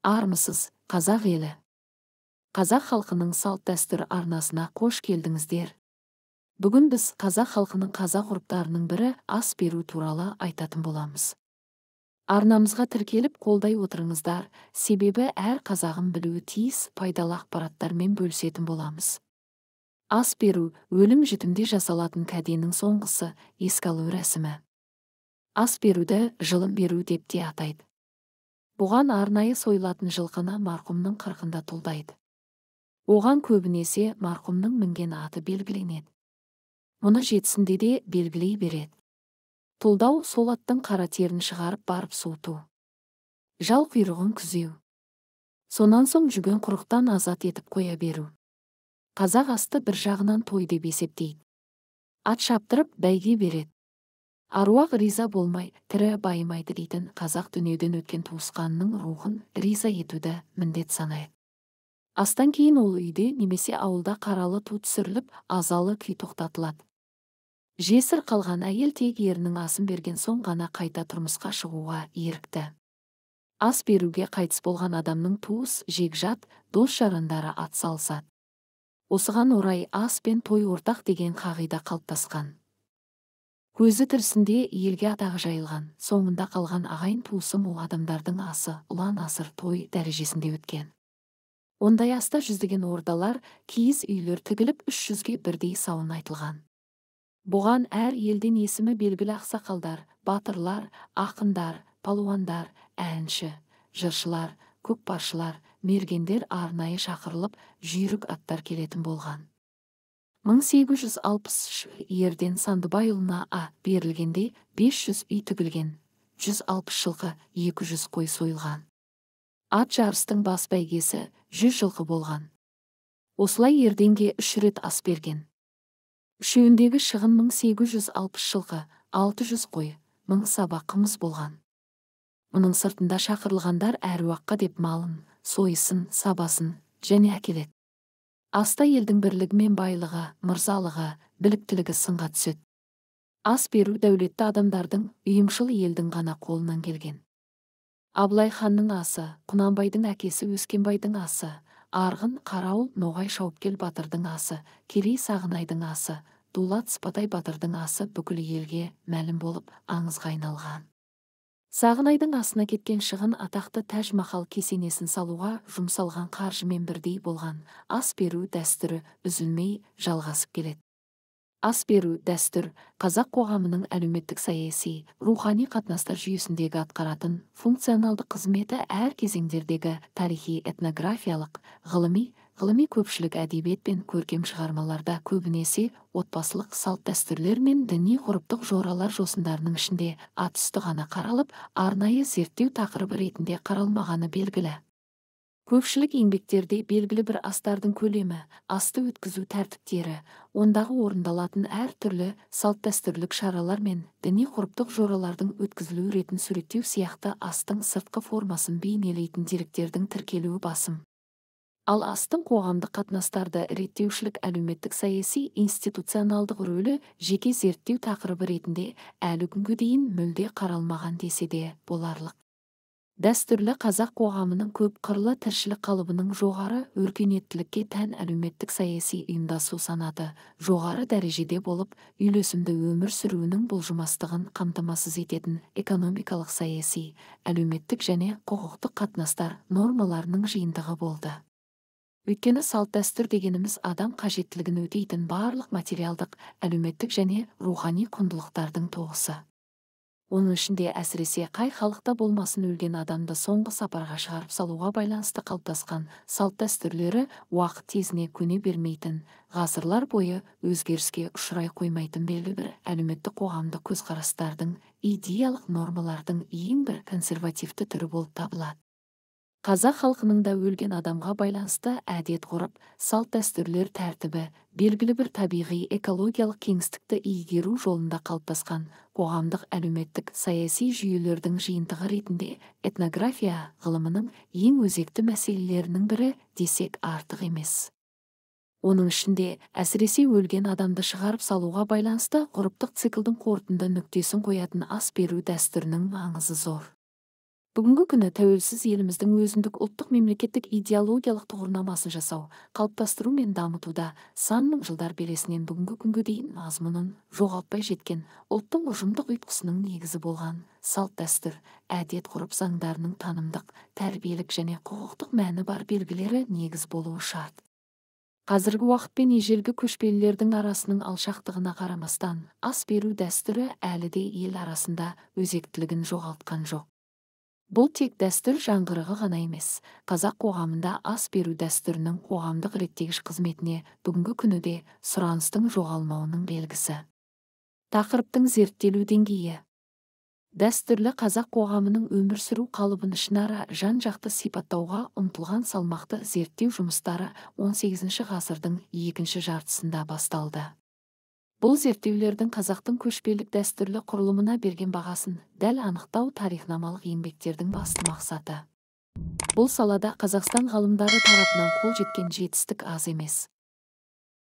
Армысыз, қазақ елі. Қазақ халқының салт-дәстүр арнасына қош келдіңіздер. Бүгін біз қазақ халқының қазақ ғұрыптарының бірі ас беру туралы айтатын боламыз. Арнамызға тіркеліп қолдай отырыңыздар, себебі әр қазағым білуі тиіс пайдалы ақпараттармен бөлісетін боламыз. Ас беру өлім жітімде жасалатын кәденің соңғысы, еске алу рәсімі. Ас беруді жылым беру деп те атайды. Бұған арнайы сойылатын жылқыны марқұмның қырқында тұлдайды. Оған көбінесе марқұмның мінген аты белгіленеді. Мұны жетісінде де белгілей береді. Тұлдау сол аттың қара терін шығарып барып суыту. Жал құйрығын күзеу. Сонан соң жүген құрықтан азат етіп қоя беру. Қазақ асты бір жағынан той деп есептейді. Ат шаптырып бәйге береді. Аруақ риза болмай, тірі байымайды дейтін қазақ дүниеден өткен туысқанның рухын риза етуді міндет санайды. Астан кейін ол үйде немесе ауылда қаралы ту түсіріліп, азалы күй тоқтатылады. Жесір қалған әйел тек ерінің асын берген соң ғана қайта тұрмысқа шығуға ерікті. Ас беруге қайтыс болған адамның туыс, жекжат, дос-жарандары ат салысады. Осыған орай ас пен той ортақ деген қағида қалыптасқан. Көзі тірісінде елге атағы жайылған, соңында қалған ағайын туысы мол адамдардың асы ұлан асыр той дәрежесінде өткен. Ондай аста жүздеген ордалар, киіз үйлер тігіліп 300-ге бірдей сауын айтылған. Бұған әр елден есімі белгілі ақсақалдар, батырлар, ақындар, палуандар, әнші, жыршылар, көкпаршылар, мергендер арнайы шақырылып, жүйрік аттар келетін болған. 1860 ерден Сандыбайұлына берілгенде 500 үй тігілген, 160 жылқы, 200 қой сойылған. Ат жарыстың бас бәйгесі 100 жылқы болған. Осылай ерденге 3 рет ас берген. Үшеуіндегі шығын 1860 жылқы, 600 қой, 1000 саба қымыз болған. Мұның сыртында шақырылғандар әруаққа деп малын, сойысын, сабасын және әкеледі. Аста елдің бірлігі мен байлығы, мырзалығы, біліктілігі сынға түседі. Ас беру дәулетті адамдардың, ұйымшыл елдің ғана қолынан келген. Абылай ханның асы, Құнанбайдың әкесі Өскенбайдың асы, Арғын, Қарауыл, Ноғай Шауыпкел батырдың асы, Керей Сағынайдың асы, Дулат Сыпатай батырдың асы бүкіл елге мәлім болып аңызға айналған. Сағынайдың асына кеткен шығын атақты Тәж-Махал кесенесін салуға жұмсалған қаржымен бірдей болған. Ас беру дәстүрі үзілмей жалғасып келеді. Ас беру дәстүр қазақ қоғамының әлеуметтік саяси, рухани қатынастар жүйесіндегі атқаратын функционалды қызметі әр кезеңдердегі тарихи, этнографиялық, ғылыми көпшілік әдебиет пен көркем шығармаларда көбінесе отбасылық салт-дәстүрлер мен діни ғұрыптық жоралар жосындарының ішінде ат үсті ғана қаралып, арнайы зерттеу тақырыбы ретінде қаралмағаны белгілі. Көпшілік еңбектерде белгілі бір астардың көлемі, асты өткізу тәртіптері, ондағы орындалатын әр түрлі салт-дәстүрлік шаралар мен діни ғұрыптық жоралардың өткізілу ретін суреттеу сияқты астың сыртқы формасын бейнелейтін деректердің тіркелуі басым. Ал астың қоғамдық қатынастарды реттеушілік әлеуметтік саяси институционалдық рөлі жеке зерттеу тақырыбы ретінде әлі күнге дейін мүлде қаралмаған десе де боларлық. Дәстүрлі қазақ қоғамының көп қырлы тіршілік қалыбының жоғары өркениеттілікке тән әлеуметтік саяси ұйымдасу санаты жоғары дәрежеде болып, үйлесімді өмір сүруінің бұлжымастығын қамтамасыз ететін экономикалық саяси, әлеуметтік және құқықтық қатынастар нормаларының жиынтығы болды. Өйткені салт-дәстүр дегеніміз адам қажеттілігін өтейтін барлық материалдық, әлеуметтік және рухани құндылықтардың тоғысы. Оның ішінде әсіресе қай халықта болмасын өлген адамды соңғы сапарға шығарып салуға байланысты қалыптасқан салт-дәстүрлері уақыт тезіне көне бермейтін, ғасырлар бойы өзгеріске ұшырай қоймайтын белгілі бір әлеуметтік қоғамдық көзқарастардың, идеялық нормалардың ең бір консервативті түрі болып табылады. Қазақ халқының да өлген адамға байланысты әдет-ғұрып, салт-дәстүрлер тәртібі, белгілі бір табиғи экологиялық кеңістікті игеру жолында қалыптасқан қоғамдық әлеуметтік саяси жүйелердің жиынтығы ретінде этнография ғылымының ең өзекті мәселелерінің бірі десек артық емес. Оның ішінде әсіресе өлген адамды шығарып салуға байланысты ғұрыптық циклдің қорытынды нүктесін қоятын ас беру дәстүрінің маңызы зор. Бүгінгі күні тәуелсіз еліміздің өзіндік ұлттық мемлекеттік идеологиялық тұғырнамасын жасау, қалыптастыру мен дамытуда сан мың жылдар белесінен бүгінгі күнге дейін мазмұнын жоғалтпай жеткен ұлттың ұжымдық ұйытқысының негізі болған салт-дәстүр, әдет-ғұрып заңдарының танымдық, тәрбиелік және құқықтық мәні бар белгілері негіз болуы шарт. Қазіргі уақыт пен ежелгі көшпелілердің арасының алшақтығына қарамастан, ас беру дәстүрі әлі де ел арасында өзектілігін жоғалтқан жоқ. Бұл тек дәстүр жаңғырығы ғана емес, қазақ қоғамында ас беру дәстүрінің қоғамдық реттегіш қызметіне бүгінгі күні де сұраныстың жоғалмауының белгісі. Тақырыптың зерттелу деңгейі. Дәстүрлі қазақ қоғамының өмір сүру қалыбын ішінара жан-жақты сипаттауға ұмтылған салмақты зерттеу жұмыстары 18 ғасырдың екінші жартысында басталды. Бұл зерттеулердің қазақтың көшпелік дәстүрлі құрылымына берген бағасын дәл анықтау тарихнамалық еңбектердің басты мақсаты. Бұл салада Қазақстан ғалымдары тарапынан қол жеткен жетістік аз емес.